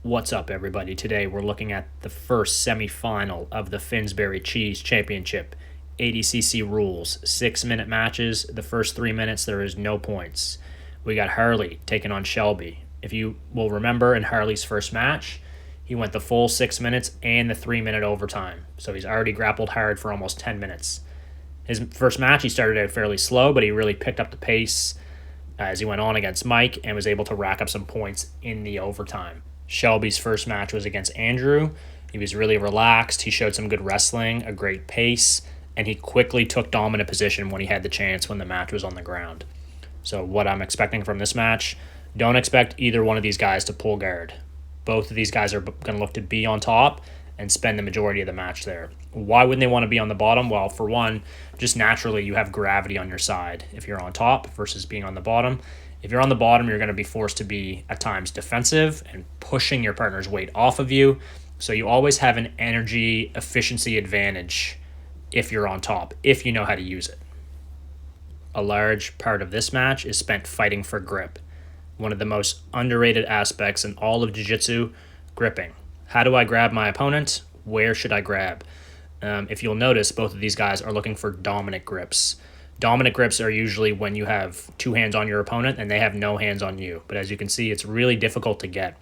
What's up, everybody? Today we're looking at the first semi-final of the Finsbury Cheese Championship. ADDC Rules, 6-minute matches. The first 3 minutes, there is no points. We got Harley taking on Shelby. If you will remember, in Harley's first match, he went the full 6 minutes and the 3-minute overtime. So he's already grappled hard for almost 10 minutes. His first match, he started out fairly slow, but he really picked up the pace as he went on against Mike and was able to rack up some points in the overtime. Shelby's first match was against Andrew. He was really relaxed. He showed some good wrestling, a great pace, and he quickly took dominant position when he had the chance when the match was on the ground. So what I'm expecting from this match, don't expect either one of these guys to pull guard. Both of these guys are going to look to be on top and spend the majority of the match there. Why wouldn't they want to be on the bottom? Well, for one, just naturally you have gravity on your side if you're on top versus being on the bottom. If you're on the bottom, you're going to be forced to be at times defensive and pushing your partner's weight off of you. So you always have an energy efficiency advantage if you're on top, if you know how to use it. A large part of this match is spent fighting for grip. One of the most underrated aspects in all of jiu-jitsu, gripping. How do I grab my opponent? Where should I grab? If you'll notice, both of these guys are looking for dominant grips. Dominant grips are usually when you have two hands on your opponent and they have no hands on you. But as you can see, it's really difficult to get.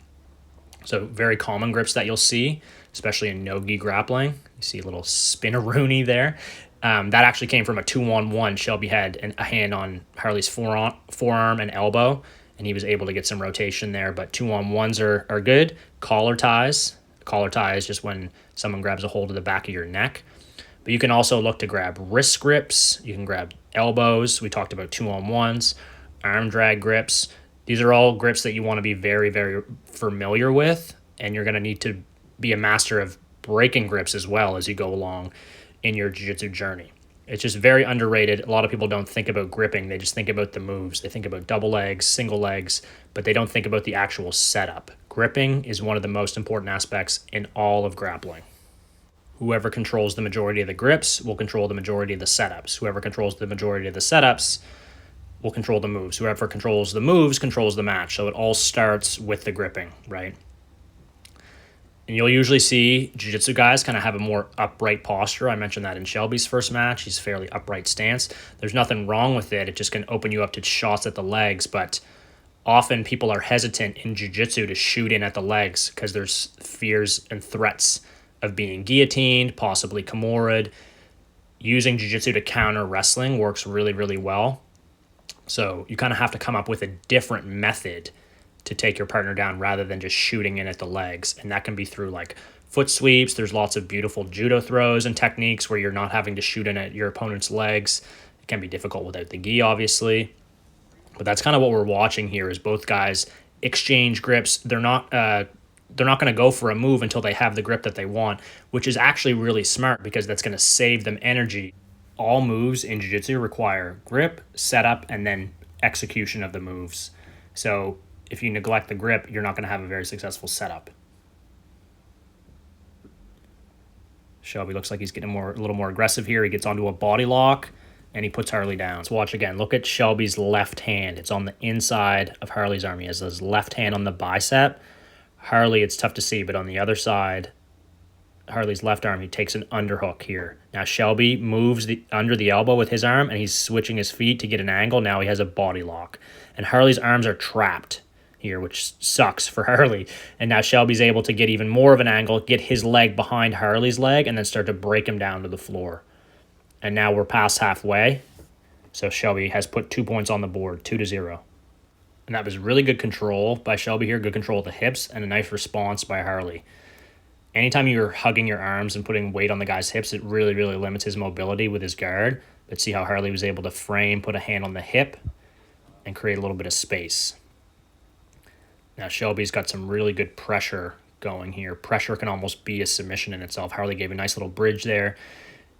So very common grips that you'll see, especially in no-gi grappling. You see a little spin-a-rooney there. That actually came from a 2-on-1. Shelby had a hand on Harley's forearm and elbow, and he was able to get some rotation there. But 2-on-1s are good. Collar ties. Collar tie is just when someone grabs a hold of the back of your neck. But you can also look to grab wrist grips. You can grab elbows. We talked about 2-on-1s, arm drag grips. These are all grips that you want to be very, very familiar with, and you're going to need to be a master of breaking grips as well as you go along in your jiu-jitsu journey. It's just very underrated. A lot of people don't think about gripping. They just think about the moves. They think about double legs, single legs, but they don't think about the actual setup. Gripping is one of the most important aspects in all of grappling. Whoever controls the majority of the grips will control the majority of the setups. Whoever controls the majority of the setups will control the moves. Whoever controls the moves controls the match. So it all starts with the gripping, right? And you'll usually see jiu-jitsu guys kind of have a more upright posture. I mentioned that in Shelby's first match. He's fairly upright stance. There's nothing wrong with it. It just can open you up to shots at the legs, but often people are hesitant in jiu-jitsu to shoot in at the legs because there's fears and threats of being guillotined, possibly kimura'd. Using jiu-jitsu to counter wrestling works really, really well. So you kind of have to come up with a different method to take your partner down rather than just shooting in at the legs. And that can be through like foot sweeps. There's lots of beautiful judo throws and techniques where you're not having to shoot in at your opponent's legs. It can be difficult without the gi, obviously. But that's kind of what we're watching here is both guys exchange grips. They're not going to go for a move until they have the grip that they want, which is actually really smart because that's going to save them energy. All moves in jiu-jitsu require grip, setup, and then execution of the moves. So if you neglect the grip, you're not going to have a very successful setup. Shelby looks like he's getting a little more aggressive here. He gets onto a body lock, and he puts Harley down. So watch again. Look at Shelby's left hand. It's on the inside of Harley's arm. He has his left hand on the bicep. Harley, it's tough to see, but on the other side, Harley's left arm, he takes an underhook here. Now Shelby moves under the elbow with his arm, and he's switching his feet to get an angle. Now he has a body lock. And Harley's arms are trapped here, which sucks for Harley. And now Shelby's able to get even more of an angle, get his leg behind Harley's leg, and then start to break him down to the floor. And now we're past halfway. So Shelby has put 2 points on the board, 2-0. And that was really good control by Shelby here, good control of the hips, and a nice response by Harley. Anytime you're hugging your arms and putting weight on the guy's hips, it really, really limits his mobility with his guard. But see how Harley was able to frame, put a hand on the hip, and create a little bit of space. Now Shelby's got some really good pressure going here. Pressure can almost be a submission in itself. Harley gave a nice little bridge there.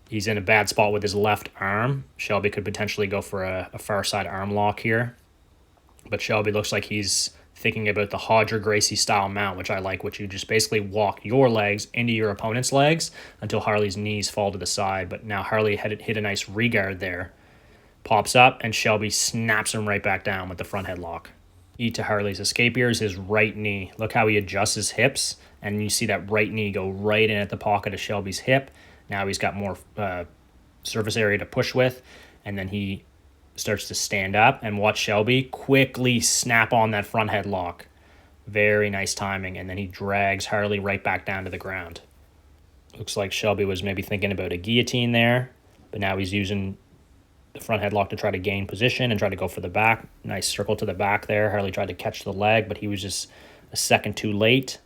He's in a bad spot with his left arm. Shelby could potentially go for a far side arm lock here. But Shelby looks like he's thinking about the Hodger Gracie style mount, which I like, which you just basically walk your legs into your opponent's legs until Harley's knees fall to the side. But now Harley hit a nice regard there. Pops up, and Shelby snaps him right back down with the front headlock. To Harley's escape here is his right knee. Look how he adjusts his hips, and you see that right knee go right in at the pocket of Shelby's hip. Now he's got more surface area to push with, and then he starts to stand up, and watch Shelby quickly snap on that front headlock. Very nice timing, and then he drags Harley right back down to the ground. Looks like Shelby was maybe thinking about a guillotine there, but now he's using the front headlock to try to gain position and try to go for the back. Nice circle to the back there. Harley tried to catch the leg, but he was just a second too late.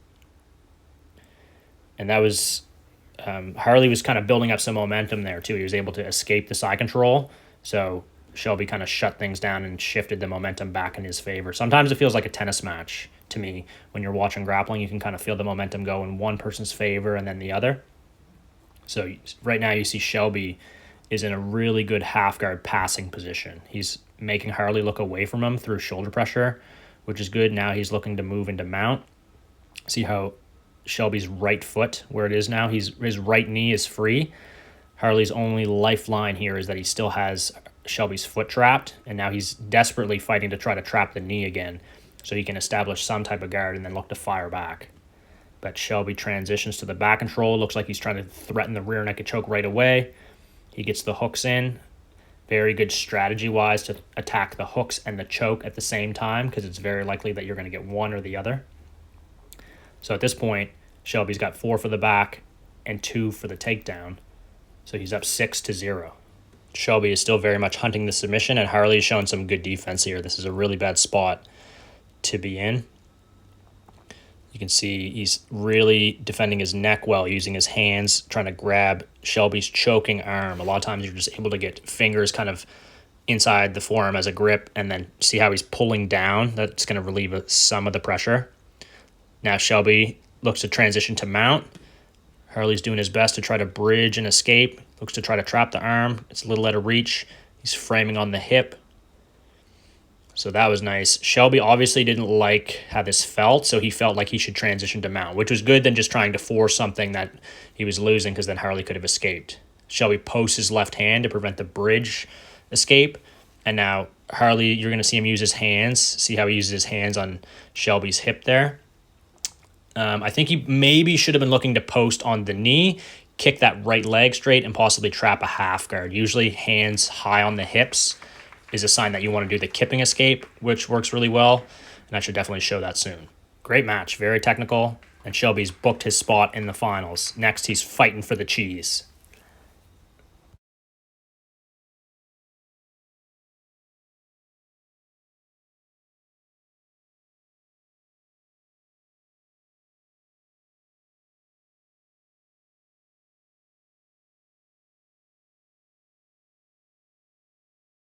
And that was, Harley was kind of building up some momentum there too. He was able to escape the side control. So Shelby kind of shut things down and shifted the momentum back in his favor. Sometimes it feels like a tennis match to me. When you're watching grappling, you can kind of feel the momentum go in one person's favor and then the other. So right now you see Shelby is in a really good half guard passing position. He's making Harley look away from him through shoulder pressure, which is good. Now he's looking to move into mount. See how Shelby's right foot, where it is now, his right knee is free. Harley's only lifeline here is that he still has Shelby's foot trapped, and now he's desperately fighting to try to trap the knee again so he can establish some type of guard and then look to fire back. But Shelby transitions to the back control. Looks like he's trying to threaten the rear naked choke right away. He gets the hooks in. Very good strategy-wise to attack the hooks and the choke at the same time, because it's very likely that you're going to get one or the other. So at this point, Shelby's got 4 for the back and 2 for the takedown. So he's up 6-0. Shelby is still very much hunting the submission, and Harley is showing some good defense here. This is a really bad spot to be in. You can see he's really defending his neck well, using his hands, trying to grab Shelby's choking arm. A lot of times you're just able to get fingers kind of inside the forearm as a grip, and then see how he's pulling down. That's going to relieve some of the pressure. Now Shelby looks to transition to mount. Harley's doing his best to try to bridge and escape. Looks to try to trap the arm. It's a little out of reach. He's framing on the hip. So that was nice. Shelby obviously didn't like how this felt, so he felt like he should transition to mount, which was good than just trying to force something that he was losing, because then Harley could have escaped. Shelby posts his left hand to prevent the bridge escape, and now Harley, you're going to see him use his hands. See how he uses his hands on Shelby's hip there. I think he maybe should have been looking to post on the knee, kick that right leg straight, and possibly trap a half guard. Usually hands high on the hips is a sign that you want to do the kipping escape, which works really well, and I should definitely show that soon. Great match, very technical, and Shelby's booked his spot in the finals. Next, he's fighting for the cheese.